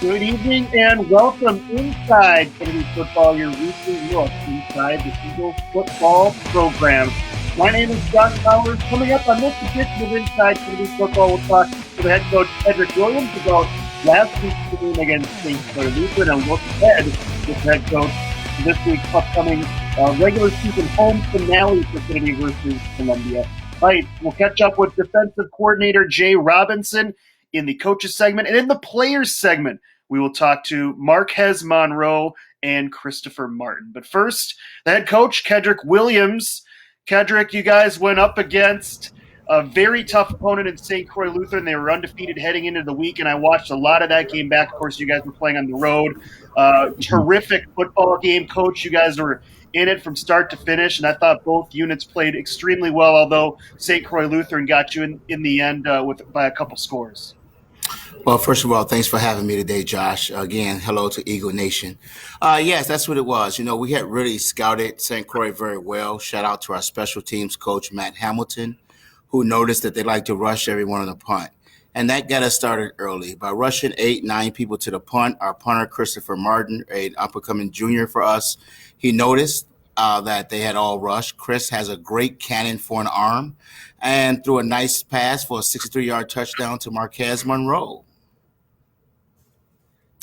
Good evening and welcome inside Kennedy Football, your weekly look inside the Eagles football program. My name is John Powers. Coming up on this edition of Inside Kennedy Football, we'll talk to the head coach, Cedric Williams, about last week's game against St. Clair Lutheran and look ahead with the head coach to this week's upcoming regular season home finale for Kennedy versus Columbia Heights. We'll catch up with defensive coordinator Jay Robinson in the coaches segment, and in the players segment, we will talk to Marquez Monroe and Christopher Martin. But first, the head coach, Cedric Williams. Cedric, you guys went up against a very tough opponent in St. Croix Lutheran. They were undefeated heading into the week, and I watched a lot of that game back. Of course, you guys were playing on the road. Terrific football game, Coach. You guys were in it from start to finish, and I thought both units played extremely well, although St. Croix Lutheran got you in the end by a couple scores. Well, first of all, thanks for having me today, Josh. Again, hello to Eagle Nation. Yes, that's what it was. You know, we had really scouted St. Croix very well. Shout out to our special teams coach, Matt Hamilton, who noticed that they like to rush everyone on the punt. And that got us started early. By rushing 8-9 people to the punt, our punter, Christopher Martin, an up-and-coming junior for us, he noticed that they had all rushed. Chris has a great cannon for an arm and threw a nice pass for a 63-yard touchdown to Marquez Monroe.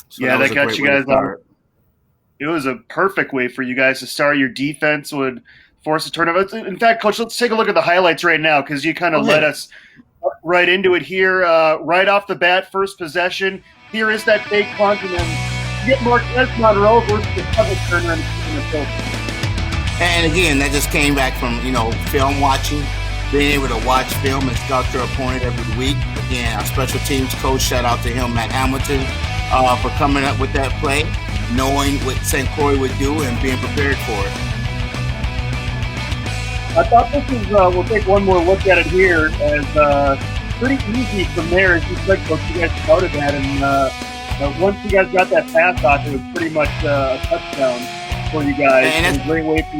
So that got you guys on. It was a perfect way for you guys to start. Your defense would force a turnover. In fact, Coach, let's take a look at the highlights right now because you kind of led us right into it here. Right off the bat, first possession. Here is that fake punt, and then you get Marquez Monroe versus the double turner in the field. And again, that just came back from, film watching, being able to watch film and scout your opponent every week. Again, our special teams coach, shout out to him, Matt Hamilton, for coming up with that play, knowing what St. Croix would do and being prepared for it. I thought this is, we'll take one more look at it here, as pretty easy from there. As you said, Coach, you guys scouted that, and once you guys got that pass off, it was pretty much a touchdown for you guys. And a great way for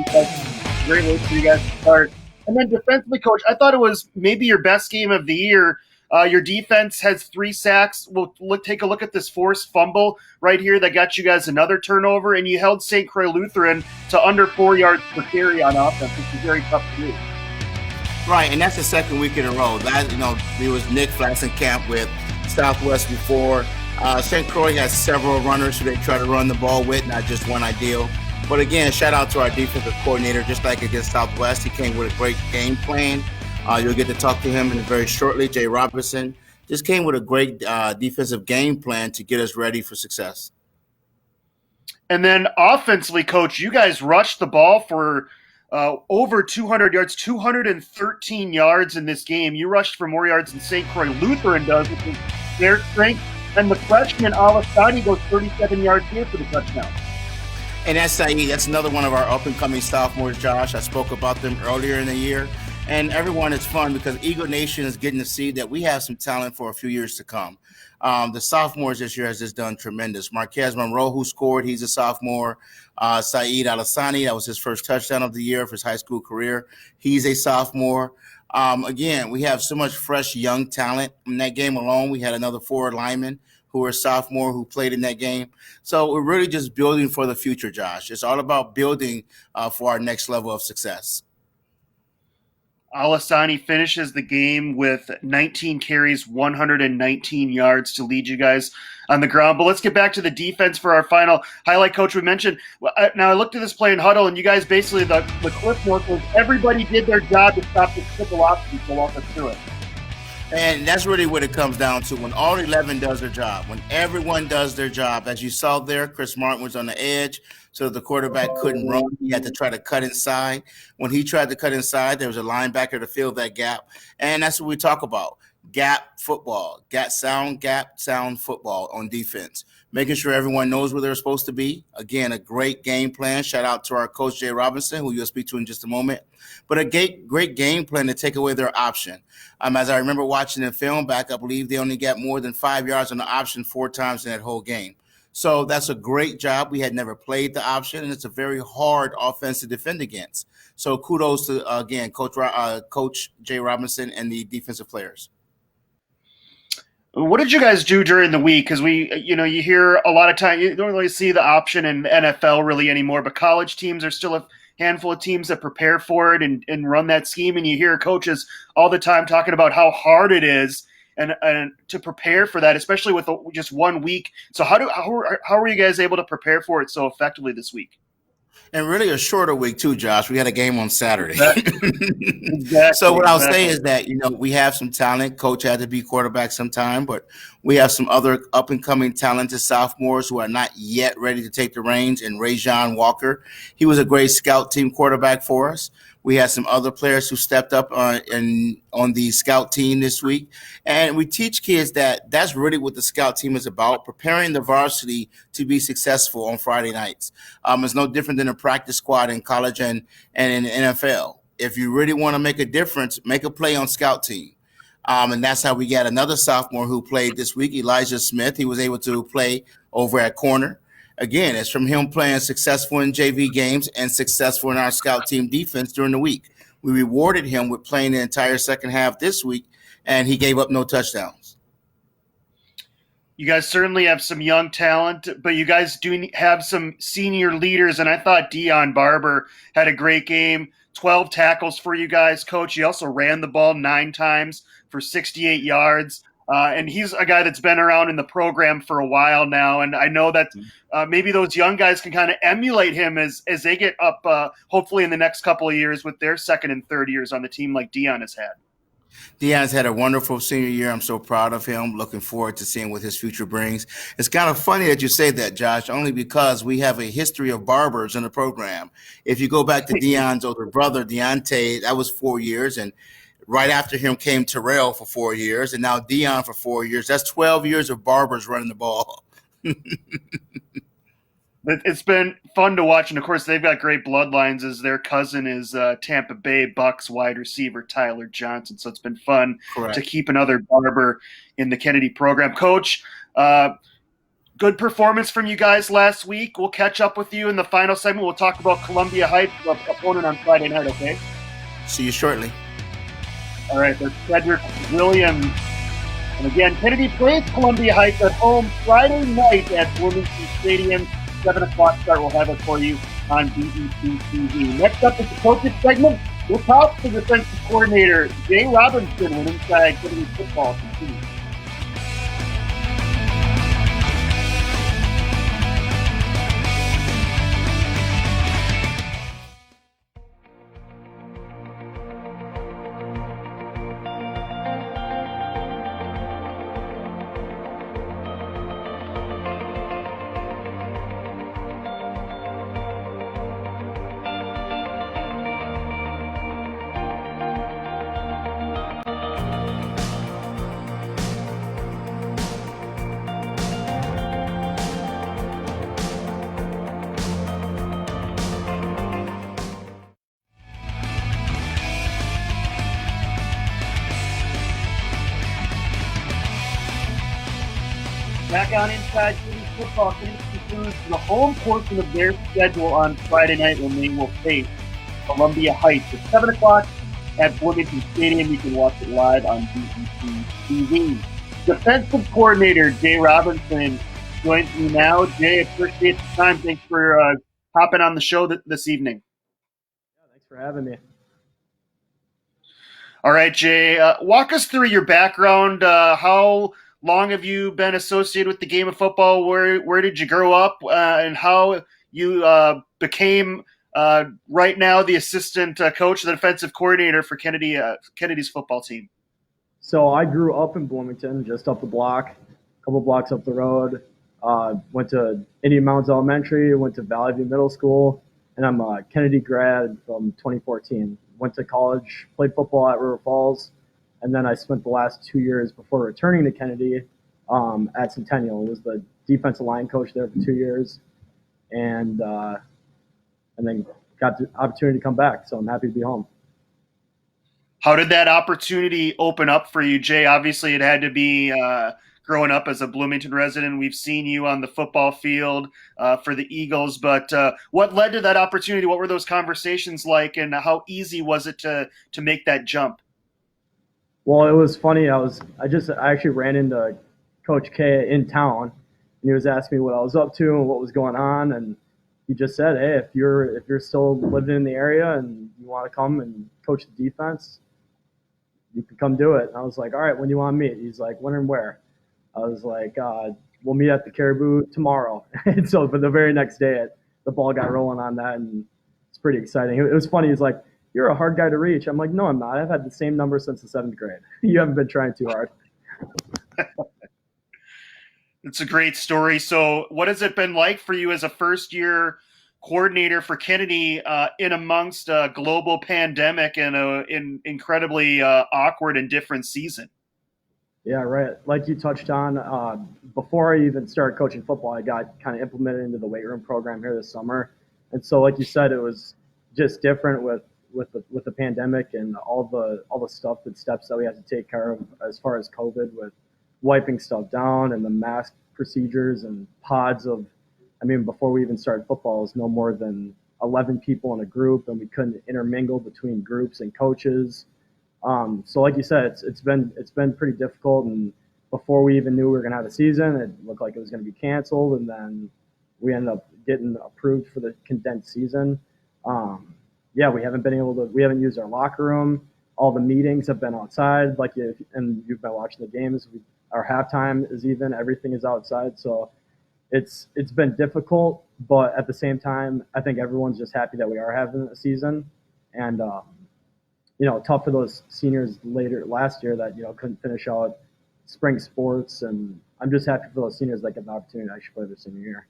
you guys to start. And then defensively, Coach, I thought it was maybe your best game of the year. Your defense has 3 sacks. We'll take a look at this forced fumble right here that got you guys another turnover, and you held St. Croix Lutheran to under 4 yards per carry on offense, which is very tough to do. Right, and that's the second week in a row. There was Nick Flassenkamp with Southwest before. St. Croix has several runners who they try to run the ball with, not just one ideal. But again, shout out to our defensive coordinator, just like against Southwest. He came with a great game plan. You'll get to talk to him very shortly. Jay Robinson just came with a great defensive game plan to get us ready for success. And then offensively, Coach, you guys rushed the ball for over 200 yards, 213 yards in this game. You rushed for more yards than St. Croix Lutheran does, which is their strength. And the freshman, Alessani, goes 37 yards here for the touchdown. And that's Saeed. That's another one of our up-and-coming sophomores, Josh. I spoke about them earlier in the year. And everyone, it's fun because Eagle Nation is getting to see that we have some talent for a few years to come. The sophomores this year has just done tremendous. Marquez Monroe, who scored, he's a sophomore. Saeed Alessani, that was his first touchdown of the year of his high school career. He's a sophomore. Again, we have so much fresh young talent. In that game alone, we had another 4 linemen who are sophomore who played in that game. So we're really just building for the future, Josh. It's all about building for our next level of success. Alessani finishes the game with 19 carries, 119 yards to lead you guys on the ground. But let's get back to the defense for our final highlight, Coach. We mentioned, now I looked at this play in huddle, and you guys basically, the clip note was everybody did their job to stop the triple option, so walk us through it. And that's really what it comes down to. When all 11 does their job, when everyone does their job, as you saw there, Chris Martin was on the edge, so the quarterback couldn't run. He had to try to cut inside. When he tried to cut inside, there was a linebacker to fill that gap. And that's what we talk about. Gap football, gap sound football on defense, making sure everyone knows where they're supposed to be. Again, a great game plan. Shout out to our coach, Jay Robinson, who you'll speak to in just a moment. But a great game plan to take away their option. As I remember watching the film back, I believe they only got more than 5 yards on the option 4 times in that whole game. So that's a great job. We had never played the option, and it's a very hard offense to defend against. So kudos to, again, Coach Jay Robinson and the defensive players. What did you guys do during the week? Because you hear a lot of time, you don't really see the option in the NFL really anymore, but college teams are still a handful of teams that prepare for it and run that scheme. And you hear coaches all the time talking about how hard it is and to prepare for that, especially with just 1 week. So how are you guys able to prepare for it so effectively this week? And really a shorter week too, Josh. We had a game on Saturday. Exactly. So what I'll say is that, we have some talent. Coach had to be quarterback sometime, but we have some other up and coming talented sophomores who are not yet ready to take the reins. And Rajon Walker, he was a great scout team quarterback for us. We had some other players who stepped up on the scout team this week. And we teach kids that that's really what the scout team is about, preparing the varsity to be successful on Friday nights. It's no different than a practice squad in college and in the NFL. If you really want to make a difference, make a play on scout team. And that's how we got another sophomore who played this week, Elijah Smith. He was able to play over at corner. Again, it's from him playing successful in JV games and successful in our scout team defense during the week. We rewarded him with playing the entire second half this week, and he gave up no touchdowns. You guys certainly have some young talent, but you guys do have some senior leaders, and I thought Dion Barber had a great game. 12 tackles for you guys, Coach. He also ran the ball 9 times for 68 yards. And he's a guy that's been around in the program for a while now. And I know that maybe those young guys can kind of emulate him as they get up, hopefully in the next couple of years with their second and third years on the team like Dion has had. Dion's had a wonderful senior year. I'm so proud of him. Looking forward to seeing what his future brings. It's kind of funny that you say that, Josh, only because we have a history of barbers in the program. If you go back to Dion's older brother, Deontay, that was 4 years. And right after him came Terrell for 4 years, and now Dion for 4 years. That's 12 years of barbers running the ball. It's been fun to watch, and of course they've got great bloodlines as their cousin is Tampa Bay Bucks wide receiver Tyler Johnson. So it's been fun to keep another barber in the Kennedy program. Coach, good performance from you guys last week. We'll catch up with you in the final segment. We'll talk about Columbia Heights, opponent on Friday night, okay? See you shortly. All right, there's Cedric Williams. And again, Kennedy plays Columbia Heights at home Friday night at Bloomington Stadium. 7 o'clock start. We'll have it for you on BEC TV. Next up is the coaches segment. We'll talk to the defensive coordinator, Jay Robinson, when Inside Kennedy Football continues. Back on Inside Kennedy Football, Kennedy concludes the home portion of their schedule on Friday night when they will face Columbia Heights at 7 o'clock at Bloomington Stadium. You can watch it live on BEC TV. Defensive coordinator Jay Robinson joins me now. Jay, appreciate the time. Thanks for hopping on the show this evening. Yeah, thanks for having me. All right, Jay, walk us through your background. How long have you been associated with the game of football? Where did you grow up, and how you became right now the assistant coach, the defensive coordinator for Kennedy's football team? So I grew up in Bloomington, just up the block, a couple blocks up the road. Went to Indian Mounds Elementary, went to Valley View Middle School, and I'm a Kennedy grad from 2014. Went to college, played football at River Falls. And then I spent the last 2 years before returning to Kennedy at Centennial. I was the defensive line coach there for 2 years, and then got the opportunity to come back. So I'm happy to be home. How did that opportunity open up for you, Jay? Obviously, it had to be growing up as a Bloomington resident. We've seen you on the football field for the Eagles, but what led to that opportunity? What were those conversations like, and how easy was it to make that jump? Well, it was funny. I actually ran into Coach K in town, and he was asking me what I was up to and what was going on, and he just said, "Hey, if you're still living in the area and you want to come and coach the defense, you can come do it." And I was like, "All right, when do you want to meet?" He's like, "When and where?" I was like, "We'll meet at the Caribou tomorrow." And so for the very next day, the ball got rolling on that, and it's pretty exciting. It was funny. He's like, "You're a hard guy to reach." I'm like, "No, I'm not. I've had the same number since the 7th grade. You haven't been trying too hard." It's a great story. So what has it been like for you as a first-year coordinator for Kennedy in amongst a global pandemic and an incredibly awkward and different season? Yeah, right. Like you touched on, before I even started coaching football, I got kind of implemented into the weight room program here this summer. And so, like you said, it was just different with the pandemic and all the stuff, the steps that we had to take care of as far as COVID, with wiping stuff down and the mask procedures and pods of, I mean, before we even started football, it was no more than 11 people in a group, and we couldn't intermingle between groups and coaches. So like you said, it's been pretty difficult, and before we even knew we were going to have a season, it looked like it was going to be canceled, and then we ended up getting approved for the condensed season. Yeah, we haven't used our locker room. All the meetings have been outside, and you've been watching the games. Our halftime is everything is outside. So it's been difficult, but at the same time, I think everyone's just happy that we are having a season. And, tough for those seniors later last year that, couldn't finish out spring sports. And I'm just happy for those seniors that get the opportunity to actually play their senior year.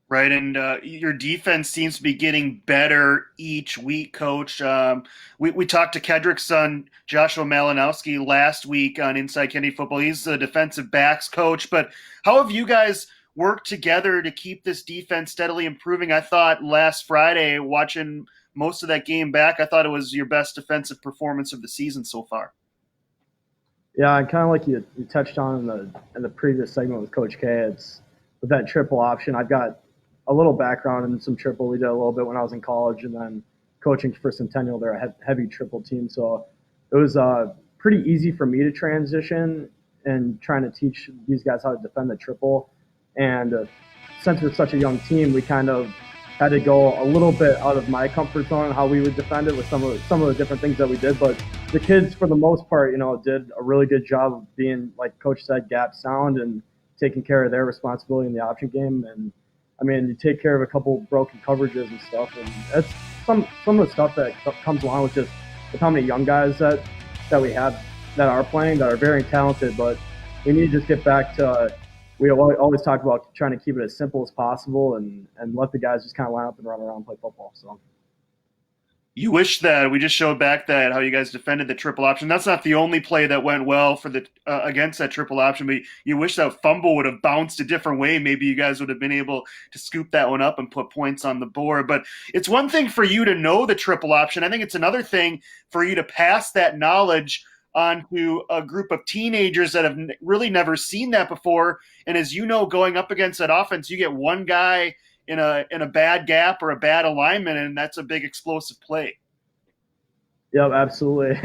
Right, and your defense seems to be getting better each week, Coach. We talked to Kedrick's son, Joshua Malinowski, last week on Inside Kennedy Football. He's the defensive backs coach. But how have you guys worked together to keep this defense steadily improving? I thought last Friday, watching most of that game back, I thought it was your best defensive performance of the season so far. Yeah, and kind of like you touched on in the previous segment with Coach K, it's with that triple option. I've got a little background in some triple. We did a little bit when I was in college, and then coaching for Centennial, they're a heavy triple team. So it was pretty easy for me to transition and trying to teach these guys how to defend the triple. And since we're such a young team, we kind of had to go a little bit out of my comfort zone on how we would defend it with some of the different things that we did. But the kids, for the most part, did a really good job of being, like Coach said, gap sound and taking care of their responsibility in the option game. And I mean, you take care of a couple broken coverages and stuff, and that's some of the stuff that comes along with just with how many young guys that we have that are playing, that are very talented. But we need to just get back to we always talk about trying to keep it as simple as possible and let the guys just kind of line up and run around and play football. So. You wish that we just showed back that how you guys defended the triple option. That's not the only play that went well for the against that triple option, but you wish that fumble would have bounced a different way. Maybe you guys would have been able to scoop that one up and put points on the board. But it's one thing for you to know the triple option. I think it's another thing for you to pass that knowledge onto a group of teenagers that have really never seen that before. And as you know, going up against that offense, you get one guy in a bad gap or a bad alignment, and that's a big explosive play. Yep, absolutely.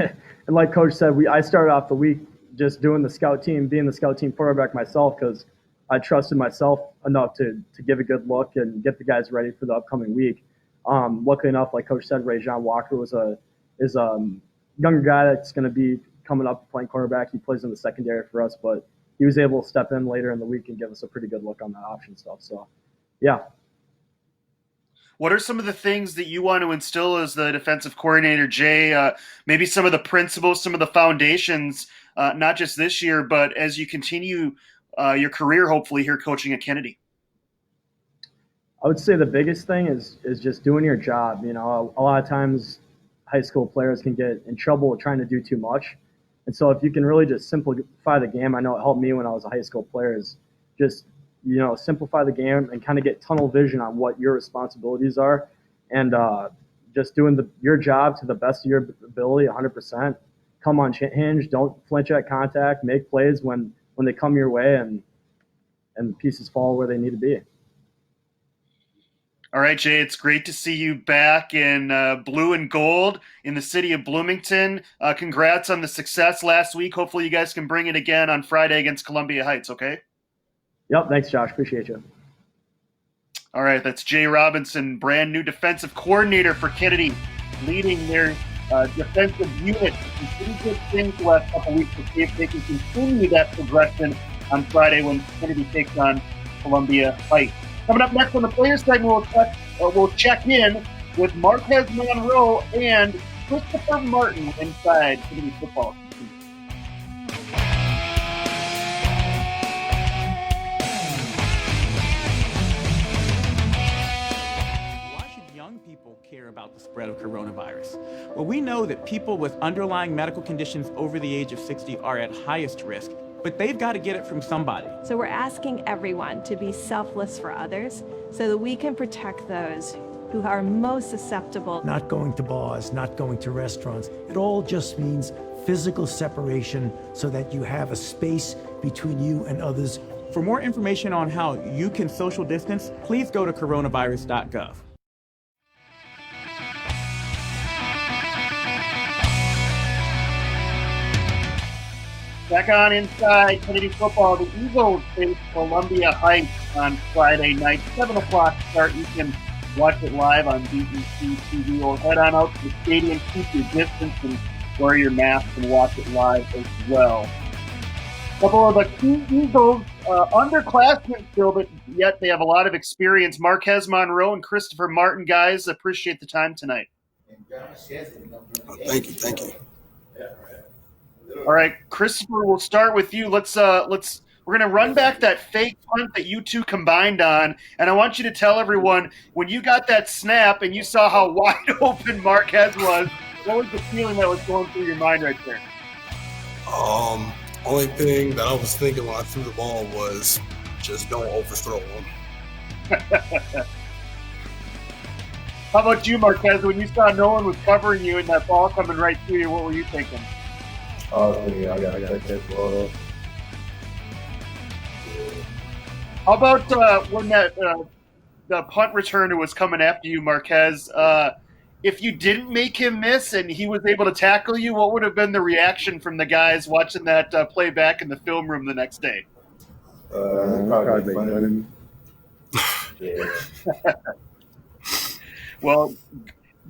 And like Coach said, I started off the week just doing the scout team, being the scout team quarterback myself, because I trusted myself enough to give a good look and get the guys ready for the upcoming week. Luckily enough, like Coach said, Rajon Walker is a younger guy that's going to be coming up playing quarterback. He plays in the secondary for us, but he was able to step in later in the week and give us a pretty good look on that option stuff. So, yeah. What are some of the things that you want to instill as the defensive coordinator, Jay? Maybe some of the principles, some of the foundations, not just this year, but as you continue your career, hopefully here coaching at Kennedy? I would say the biggest thing is just doing your job. A lot of times high school players can get in trouble with trying to do too much. And so if you can really just simplify the game, I know it helped me when I was a high school player, is just simplify the game and kind of get tunnel vision on what your responsibilities are, and just doing your job to the best of your ability, 100%. Come on hinge, don't flinch at contact, make plays when they come your way, and the pieces fall where they need to be. All right, Jay, it's great to see you back in blue and gold in the city of Bloomington. Congrats on the success last week. Hopefully you guys can bring it again on Friday against Columbia Heights, okay? Yep, thanks, Josh. Appreciate you. All right, that's Jay Robinson, brand new defensive coordinator for Kennedy, leading their defensive unit. Some pretty good things the last couple weeks to see if they can continue that progression on Friday when Kennedy takes on Columbia Heights. Coming up next on the Players segment, we'll check in with Marquez Monroe and Christopher Martin inside Kennedy football. Why should young people care about the spread of coronavirus? Well, we know that people with underlying medical conditions over the age of 60 are at highest risk, but they've got to get it from somebody. So we're asking everyone to be selfless for others so that we can protect those who are most susceptible. Not going to bars, not going to restaurants. It all just means physical separation so that you have a space between you and others. For more information on how you can social distance, please go to coronavirus.gov. Back on inside Kennedy football, the Eagles face Columbia Heights on Friday night, 7 o'clock start. You can watch it live on BBC TV or head on out to the stadium, keep your distance, and wear your mask and watch it live as well. A couple of the key Eagles, underclassmen still, but yet they have a lot of experience. Marquez Monroe and Christopher Martin, guys, appreciate the time tonight. Thank you. All right, Christopher, we'll start with you. We're gonna run back that fake punt that you two combined on, and I want you to tell everyone when you got that snap and you saw how wide open Marquez was. What was the feeling that was going through your mind right there? Only thing that I was thinking when I threw the ball was just don't overthrow him. How about you, Marquez? When you saw no one was covering you and that ball coming right through you, what were you thinking? I was thinking I got to catch the ball. How about when the punt returner was coming after you, Marquez? If you didn't make him miss and he was able to tackle you, what would have been the reaction from the guys watching that play back in the film room the next day? Probably make fun of me. Yeah. Well,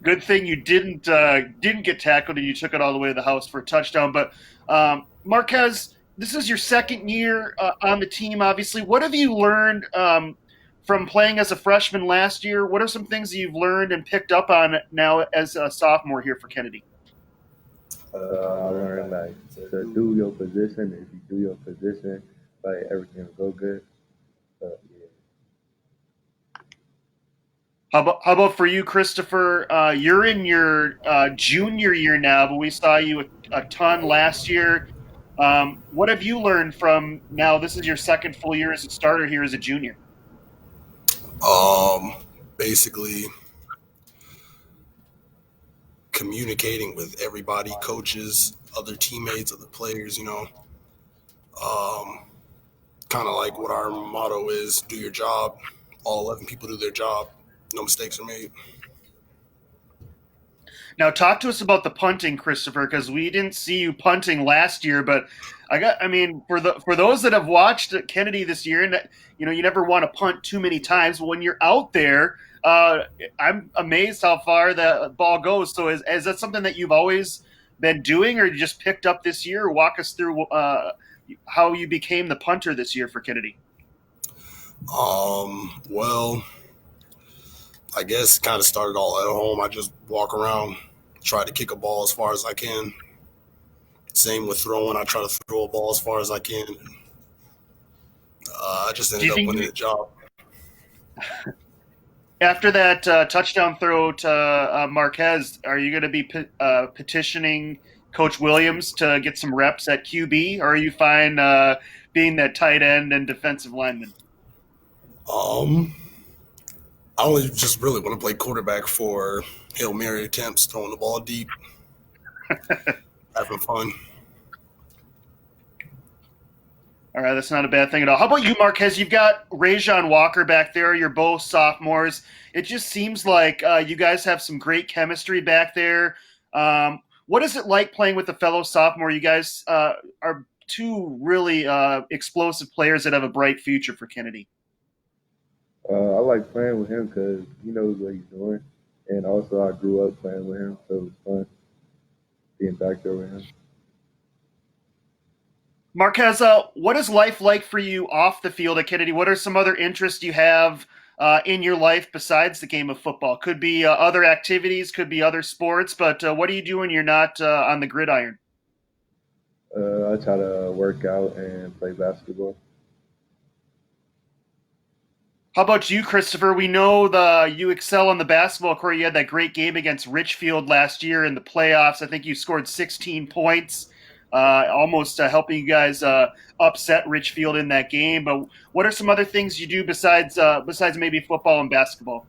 good thing you didn't get tackled and you took it all the way to the house for a touchdown. But Marquez, this is your second year on the team, obviously. What have you learned from playing as a freshman last year? What are some things that you've learned and picked up on now as a sophomore here for Kennedy? I learned to do your position. If you do your position, everything will go good. Yeah. How about for you, Christopher? You're in your junior year now, but we saw you a ton last year. What have you learned from now? This is your second full year as a starter here as a junior. Basically communicating with everybody, coaches, other teammates, other players, kind of like what our motto is, do your job. All 11 people do their job. No mistakes are made. Now, talk to us about the punting, Christopher, because we didn't see you punting last year. But for those that have watched Kennedy this year, and you never want to punt too many times. But when you're out there, I'm amazed how far the ball goes. So, is that something that you've always been doing, or you just picked up this year? Walk us through how you became the punter this year for Kennedy. Well, I guess kind of started all at home. I just walk around, try to kick a ball as far as I can. Same with throwing. I try to throw a ball as far as I can. I just ended up winning the job. After that touchdown throw to Marquez, are you going to be petitioning Coach Williams to get some reps at QB, or are you fine being that tight end and defensive lineman? I only just really want to play quarterback for Hail Mary attempts, throwing the ball deep, having fun. All right, that's not a bad thing at all. How about you, Marquez? You've got Rajon Walker back there. You're both sophomores. It just seems like you guys have some great chemistry back there. What is it like playing with a fellow sophomore? You guys are two really explosive players that have a bright future for Kennedy. I like playing with him because he knows what he's doing. And also, I grew up playing with him, so it was fun being back there with him. Marquez, what is life like for you off the field at Kennedy? What are some other interests you have in your life besides the game of football? Could be other activities, could be other sports, but what do you do when you're not on the gridiron? I try to work out and play basketball. How about you, Christopher? We know you excel on the basketball court. You had that great game against Richfield last year in the playoffs. I think you scored 16 points. Almost helping you guys upset Richfield in that game. But what are some other things you do besides maybe football and basketball?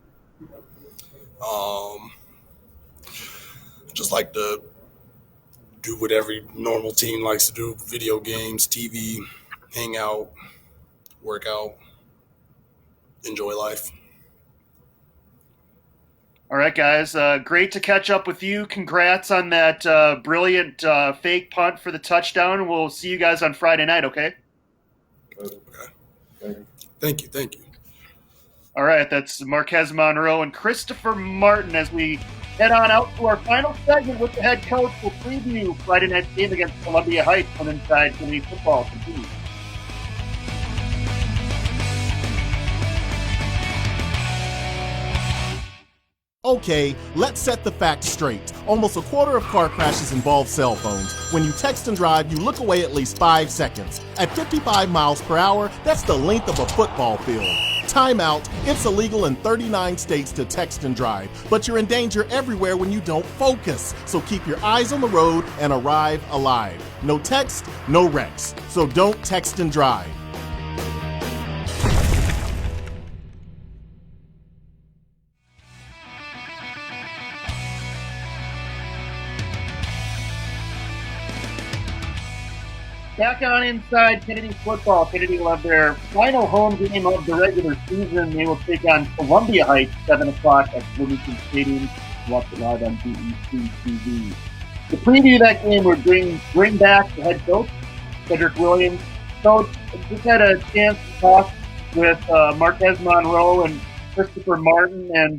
Just like to do what every normal team likes to do: video games, TV, hang out, work out, enjoy life. All right, guys. Great to catch up with you. Congrats on that brilliant fake punt for the touchdown. We'll see you guys on Friday night, okay? Okay. Thank you. All right, that's Marquez Monroe and Christopher Martin as we head on out to our final segment with the head coach. We'll preview Friday night's game against Columbia Heights on Inside Kennedy Football. Continue. Okay, let's set the facts straight. Almost a quarter of car crashes involve cell phones. When you text and drive, you look away at least 5 seconds. At 55 miles per hour, that's the length of a football field. Time out. It's illegal in 39 states to text and drive, but you're in danger everywhere when you don't focus. So keep your eyes on the road and arrive alive. No text, no wrecks. So don't text and drive. Back on Inside Kennedy Football. Kennedy will have their final home game of the regular season. They will take on Columbia Heights, 7 o'clock at Bloomington Stadium. Watch it live on BEC TV. To preview that game, we're bring back the head coach, Cedric Williams. Coach, just had a chance to talk with Marquez Monroe and Christopher Martin, and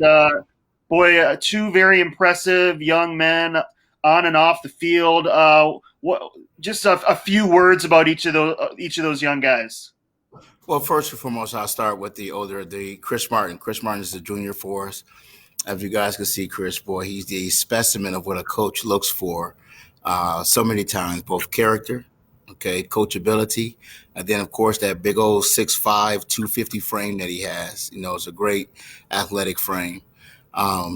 two very impressive young men on and off the field. Just a few words about each of those young guys. Well, first and foremost, I'll start with the Chris Martin. Chris Martin is a junior for us. As you guys can see, Chris, boy, he's the specimen of what a coach looks for so many times, both character, coachability, and then, of course, that big old 6'5", 250 frame that he has. It's a great athletic frame.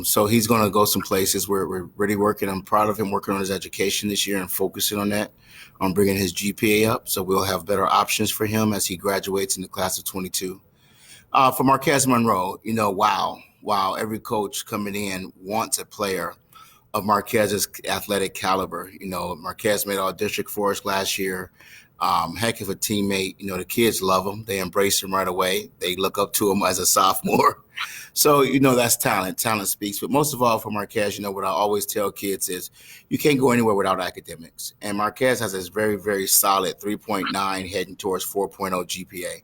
So he's going to go some places. We're really working. I'm proud of him working on his education this year and focusing on that, on bringing his GPA up. So we'll have better options for him as he graduates in the class of 22. For Marquez Monroe, wow, every coach coming in wants a player of Marquez's athletic caliber. Marquez made all district for us last year. Heck of a teammate. The kids love him. They embrace him right away. They look up to him as a sophomore. So, that's talent. Talent speaks. But most of all, for Marquez, what I always tell kids is you can't go anywhere without academics. And Marquez has this very, very solid 3.9 heading towards 4.0 GPA.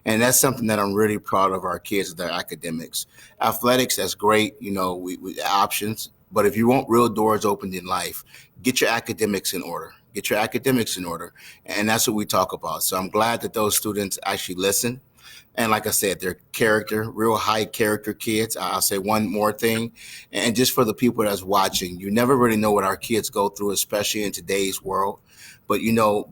And that's something that I'm really proud of our kids, their academics. Athletics, that's great. We options. But if you want real doors opened in life, get your academics in order. Get your academics in order. And that's what we talk about. So I'm glad that those students actually listen. And like I said, they're real high character kids. I'll say one more thing. And just for the people that's watching, you never really know what our kids go through, especially in today's world. But,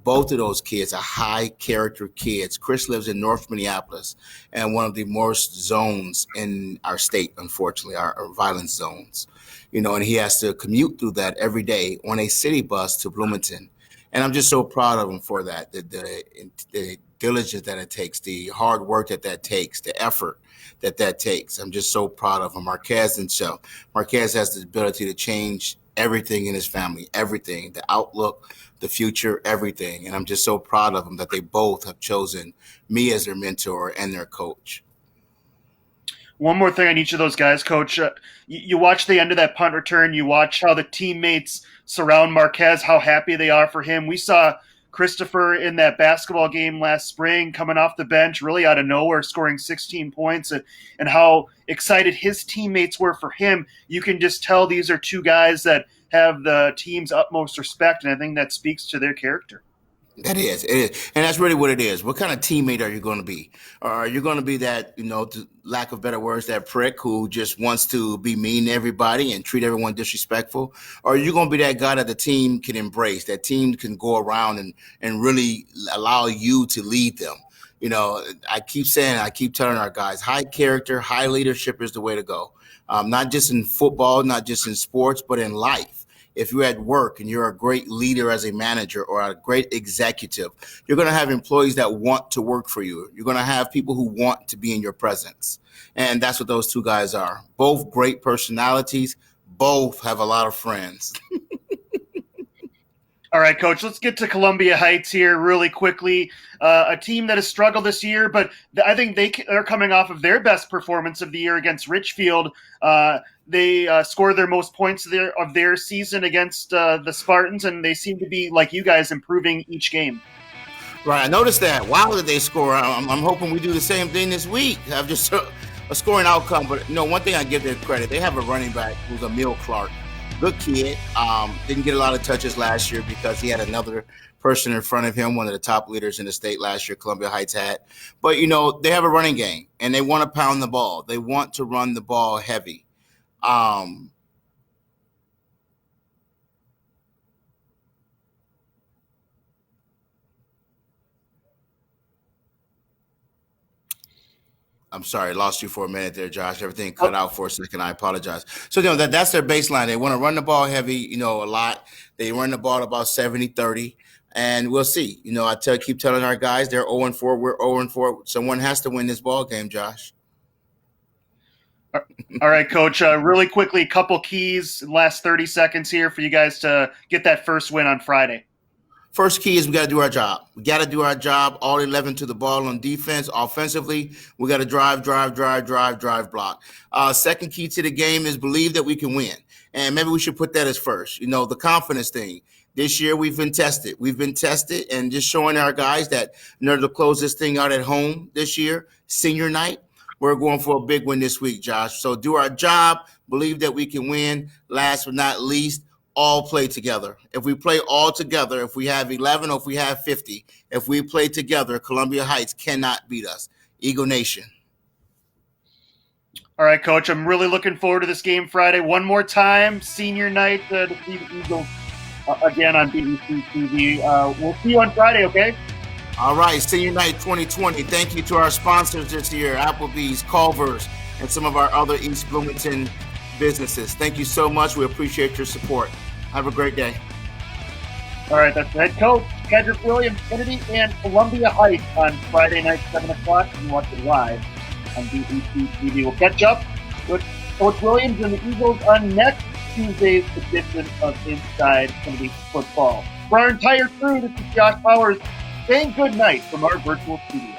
both of those kids are high character kids. Chris lives in North Minneapolis, and one of the worst zones in our state, unfortunately, our violence zones. And he has to commute through that every day on a city bus to Bloomington. And I'm just so proud of him for that, the diligence that it takes, the hard work that takes, the effort that takes. I'm just so proud of him. Marquez himself. Marquez has the ability to change everything in his family, everything, the outlook, the future, everything. And I'm just so proud of them that they both have chosen me as their mentor and their coach. One more thing on each of those guys, Coach. You watch the end of that punt return. You watch how the teammates surround Marquez, how happy they are for him. We saw Christopher in that basketball game last spring coming off the bench, really out of nowhere, scoring 16 points, and how excited his teammates were for him. You can just tell these are two guys that have the team's utmost respect, and I think that speaks to their character. It is. And that's really what it is. What kind of teammate are you going to be? Are you going to be that, to lack of better words, that prick who just wants to be mean to everybody and treat everyone disrespectful? Or are you going to be that guy that the team can embrace, that team can go around and really allow you to lead them? I keep telling our guys, high character, high leadership is the way to go. Not just in football, not just in sports, but in life. If you're at work and you're a great leader as a manager or a great executive, you're going to have employees that want to work for you. You're going to have people who want to be in your presence. And that's what those two guys are. Both great personalities. Both have a lot of friends. All right, Coach, let's get to Columbia Heights here really quickly. A team that has struggled this year, but I think they're coming off of their best performance of the year against Richfield. They scored their most points of their season against the Spartans, and they seem to be, like you guys, improving each game. Right, I noticed that. Wow, did they score? I'm hoping we do the same thing this week. Have just a scoring outcome. But one thing I give them credit, they have a running back who's Emil Clark. Good kid. Didn't get a lot of touches last year because he had another person in front of him, one of the top leaders in the state last year, Columbia Heights had. But, they have a running game, and they want to pound the ball. They want to run the ball heavy. I'm sorry, lost you for a minute there, Josh. Everything cut out for a second. I apologize. So, that's their baseline. They want to run the ball heavy, a lot. They run the ball about 70-30, and we'll see. I keep telling our guys they're 0-4. We're 0-4. Someone has to win this ball game, Josh. All right, Coach. Really quickly, a couple keys, last 30 seconds here for you guys to get that first win on Friday. First key is we got to do our job. We got to do our job, all 11 to the ball on defense. Offensively, we got to drive, block. Second key to the game is believe that we can win. And maybe we should put that as first. The confidence thing. This year we've been tested. And just showing our guys that in order to close this thing out at home this year, senior night, we're going for a big win this week, Josh. So do our job, believe that we can win. Last but not least, all play together. If we play all together, if we have 11 or if we have 50, if we play together, Columbia Heights cannot beat us. Eagle Nation. All right, Coach, I'm really looking forward to this game Friday. One more time, senior night to see the Eagles again on BBC TV. We'll see you on Friday, okay? All right, senior night 2020. Thank you to our sponsors this year, Applebee's, Culver's, and some of our other East Bloomington businesses. Thank you so much. We appreciate your support. Have a great day. All right, that's head coach Kedrick Williams, Kennedy, and Columbia Heights on Friday night, 7 o'clock. You can watch it live on BBC TV. We'll catch up with Coach Williams and the Eagles on next Tuesday's edition of Inside Kennedy Football. For our entire crew, this is Josh Powers saying good night from our virtual studio.